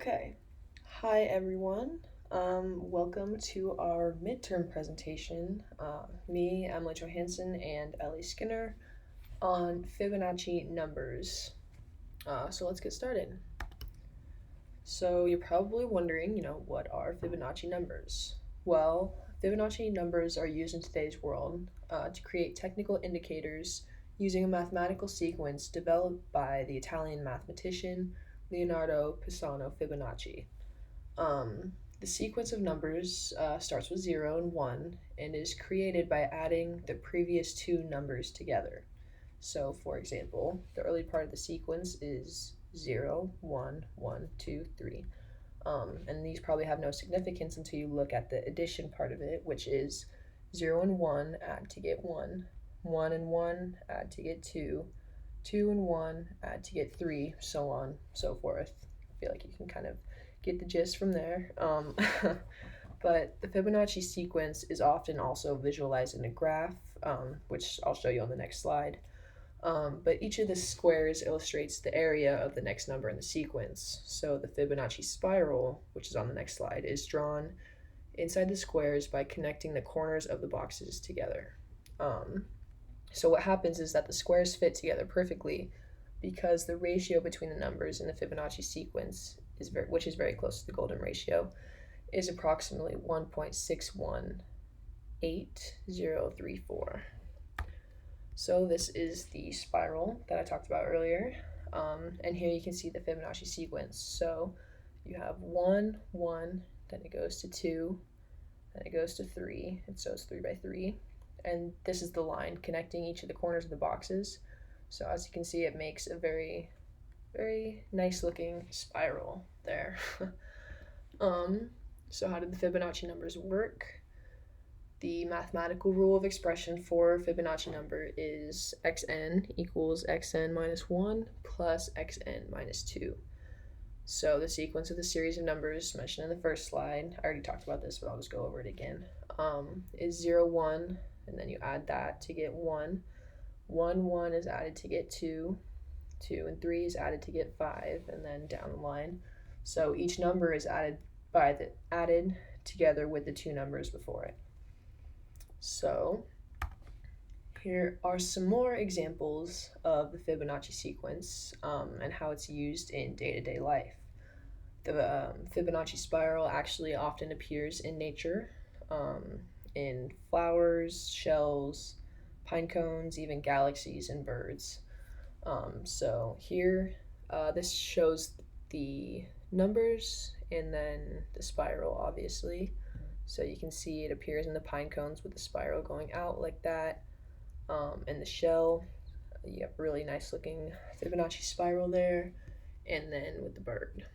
Okay. Hi, everyone. Welcome to our midterm presentation. Me, Emily Johansson, and Ellie Skinner on Fibonacci numbers. So let's get started. So you're probably wondering, what are Fibonacci numbers? Well, Fibonacci numbers are used in today's world to create technical indicators using a mathematical sequence developed by the Italian mathematician Leonardo Pisano Fibonacci. The sequence of numbers starts with 0 and 1 and is created by adding the previous two numbers together. So, for example, the early part of the sequence is 0, 1, 1, 2, 3. And these probably have no significance until you look at the addition part of it, which is 0 and 1 add to get 1, 1 and 1 add to get 2, 2 and 1 add to get 3, so on, so forth. I feel like you can kind of get the gist from there. But the Fibonacci sequence is often also visualized in a graph, which I'll show you on the next slide. But each of the squares illustrates the area of the next number in the sequence. So the Fibonacci spiral, which is on the next slide, is drawn inside the squares by connecting the corners of the boxes together. So what happens is that the squares fit together perfectly because the ratio between the numbers in the Fibonacci sequence, which is very close to the golden ratio, is approximately 1.618034. So this is the spiral that I talked about earlier, and here you can see the Fibonacci sequence. So you have 1, 1, then it goes to 2, then it goes to 3, and so it's 3 by 3. And this is the line connecting each of the corners of the boxes. So as you can see, it makes a very, very nice looking spiral there. So how did the Fibonacci numbers work? The mathematical rule of expression for Fibonacci number is xn equals xn minus 1 plus xn minus 2. So the sequence of the series of numbers mentioned in the first slide, I already talked about this, but I'll just go over it again, is 0, 1, and then you add that to get 1. 1, 1 is added to get 2. 2 and 3 is added to get 5, and then down the line. So each number is added together with the two numbers before it. So here are some more examples of the Fibonacci sequence and how it's used in day-to-day life. The Fibonacci spiral actually often appears in nature, in flowers, shells, pine cones, even galaxies and birds. So here, this shows the numbers and then the spiral, obviously. So you can see it appears in the pine cones with the spiral going out like that. And the shell, you have a really nice looking Fibonacci spiral there. And then with the bird.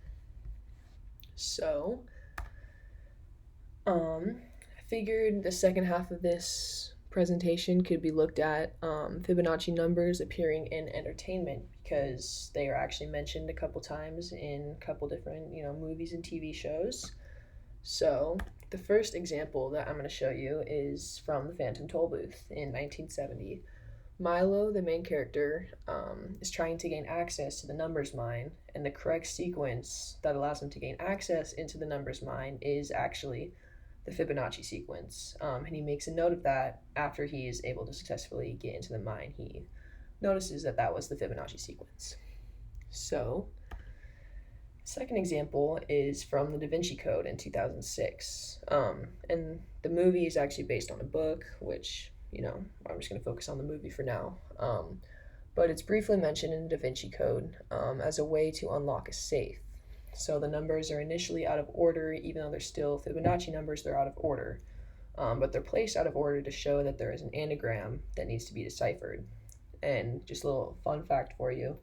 So, I figured the second half of this presentation could be looked at Fibonacci numbers appearing in entertainment because they are actually mentioned a couple times in a couple different, movies and TV shows. So the first example that I'm going to show you is from the Phantom Tollbooth in 1970. Milo, the main character, is trying to gain access to the numbers mine, and the correct sequence that allows him to gain access into the numbers mine is actually the Fibonacci sequence. And he makes a note of that after he is able to successfully get into the mine. He notices that that was the Fibonacci sequence. So, second example is from the Da Vinci Code in 2006. And the movie is actually based on a book, which, I'm just going to focus on the movie for now. But it's briefly mentioned in the Da Vinci Code as a way to unlock a safe. So the numbers are initially out of order, even though they're still Fibonacci numbers, they're out of order. But they're placed out of order to show that there is an anagram that needs to be deciphered. And just a little fun fact for you,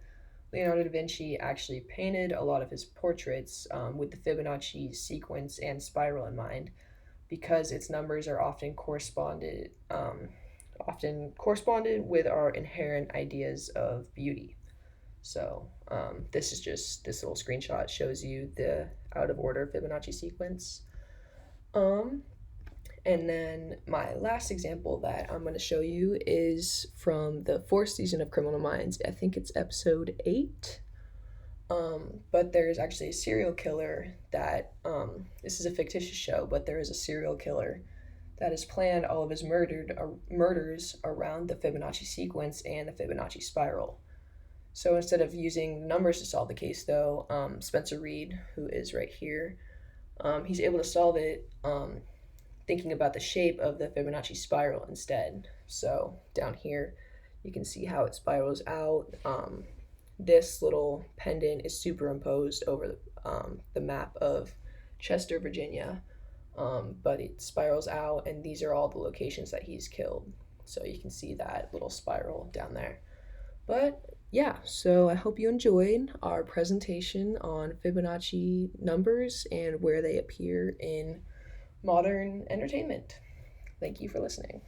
Leonardo da Vinci actually painted a lot of his portraits with the Fibonacci sequence and spiral in mind because its numbers are often corresponded with our inherent ideas of beauty. So this little screenshot shows you the out of order Fibonacci sequence. And then my last example that I'm going to show you is from the fourth season of Criminal Minds. I think it's episode 8. But there's actually a serial killer that, this is a fictitious show, but there is a serial killer that has planned all of his murders around the Fibonacci sequence and the Fibonacci spiral. So instead of using numbers to solve the case, though, Spencer Reed, who is right here, he's able to solve it thinking about the shape of the Fibonacci spiral instead. So down here, you can see how it spirals out. This little pendant is superimposed over the map of Chester, Virginia, but it spirals out, and these are all the locations that he's killed. So you can see that little spiral down there. But yeah, so I hope you enjoyed our presentation on Fibonacci numbers and where they appear in modern entertainment. Thank you for listening.